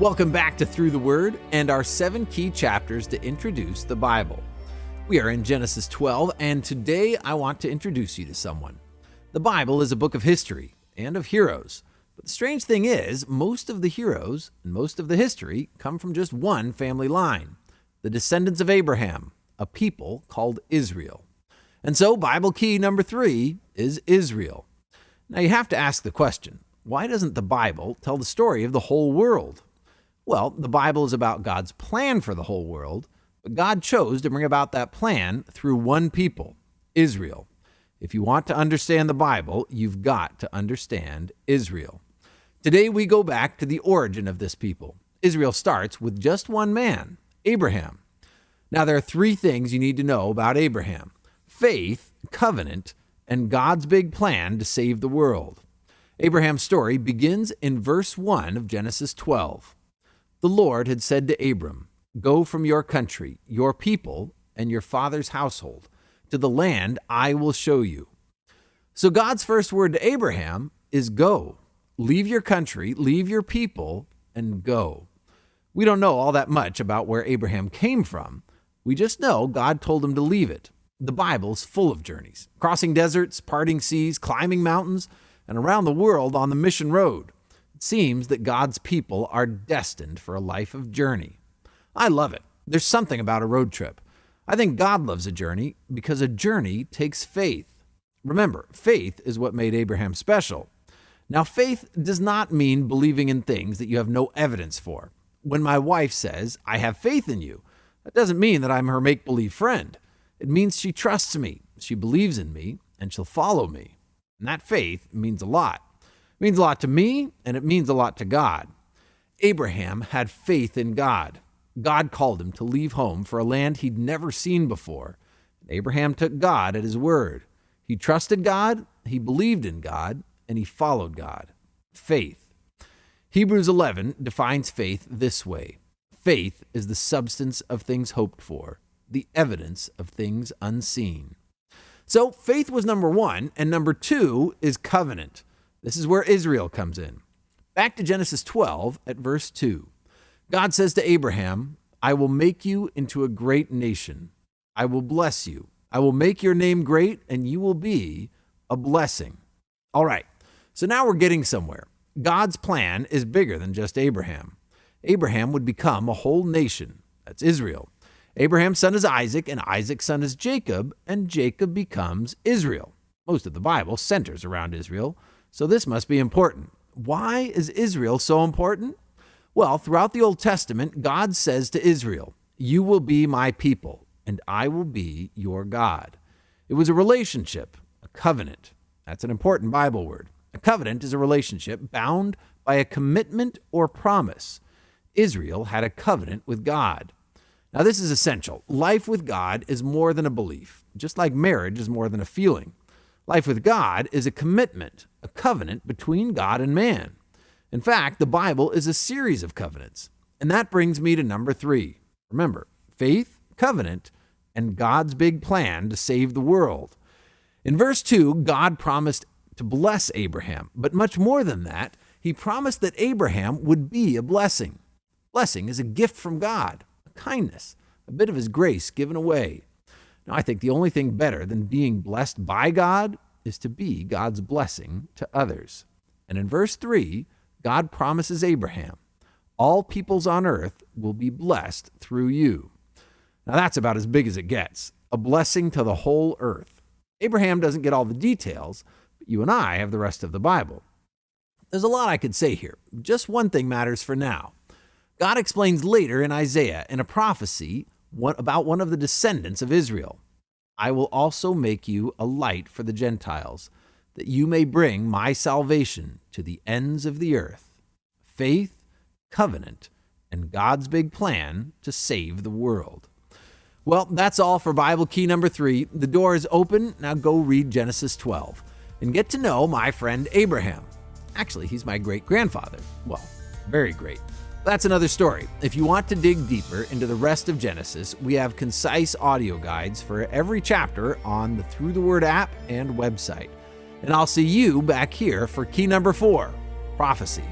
Welcome back to Through the Word and our 7 key chapters to introduce the Bible. We are in Genesis 12, and today I want to introduce you to someone. The Bible is a book of history and of heroes, but the strange thing is, most of the heroes and most of the history come from just one family line, the descendants of Abraham, a people called Israel. And so Bible key number 3 is Israel. Now you have to ask the question, why doesn't the Bible tell the story of the whole world? Well, the Bible is about God's plan for the whole world, but God chose to bring about that plan through one people, Israel. If you want to understand the Bible, you've got to understand Israel. Today we go back to the origin of this people. Israel starts with just one man, Abraham. Now there are 3 things you need to know about Abraham: faith, covenant, and God's big plan to save the world. Abraham's story begins in verse 1 of Genesis 12. The Lord had said to Abram, "Go from your country, your people, and your father's household, to the land I will show you." So God's first word to Abraham is go. Leave your country, leave your people, and go. We don't know all that much about where Abraham came from. We just know God told him to leave it. The Bible's full of journeys, crossing deserts, parting seas, climbing mountains, and around the world on the mission road. It seems that God's people are destined for a life of journey. I love it. There's something about a road trip. I think God loves a journey because a journey takes faith. Remember, faith is what made Abraham special. Now, faith does not mean believing in things that you have no evidence for. When my wife says, "I have faith in you," that doesn't mean that I'm her make-believe friend. It means she trusts me, she believes in me, and she'll follow me. And that faith means a lot. It means a lot to me, and it means a lot to God. Abraham had faith in God. God called him to leave home for a land he'd never seen before. Abraham took God at his word. He trusted God, he believed in God, and he followed God. Faith. Hebrews 11 defines faith this way: faith is the substance of things hoped for, the evidence of things unseen. So faith was number 1, and number 2 is covenant. This is where Israel comes in. Back to Genesis 12 at verse 2. God says to Abraham, "I will make you into a great nation. I will bless you. I will make your name great, and you will be a blessing." All right, so now we're getting somewhere. God's plan is bigger than just Abraham. Abraham would become a whole nation. That's Israel. Abraham's son is Isaac, and Isaac's son is Jacob, and Jacob becomes Israel. Most of the Bible centers around Israel, so this must be important. Why is Israel so important? Well, throughout the Old Testament, God says to Israel, "You will be my people, and I will be your God." It was a relationship, a covenant. That's an important Bible word. A covenant is a relationship bound by a commitment or promise. Israel had a covenant with God. Now, this is essential. Life with God is more than a belief, just like marriage is more than a feeling. Life with God is a commitment, a covenant between God and man. In fact, the Bible is a series of covenants. And that brings me to number 3. Remember, faith, covenant, and God's big plan to save the world. In verse 2, God promised to bless Abraham, but much more than that, he promised that Abraham would be a blessing. Blessing is a gift from God, a kindness, a bit of his grace given away. Now, I think the only thing better than being blessed by God is to be God's blessing to others. And in verse 3, God promises Abraham, "All peoples on earth will be blessed through you." Now, that's about as big as it gets, a blessing to the whole earth. Abraham doesn't get all the details, but you and I have the rest of the Bible. There's a lot I could say here. Just one thing matters for now. God explains later in Isaiah in a prophecy about one of the descendants of Israel. "I will also make you a light for the Gentiles, that you may bring my salvation to the ends of the earth." Faith, covenant, and God's big plan to save the world. Well, that's all for Bible key number 3. The door is open. Now go read Genesis 12 and get to know my friend Abraham. Actually, he's my great-grandfather. Well, very great. That's another story. If you want to dig deeper into the rest of Genesis, we have concise audio guides for every chapter on the Through the Word app and website. And I'll see you back here for key number 4, prophecy.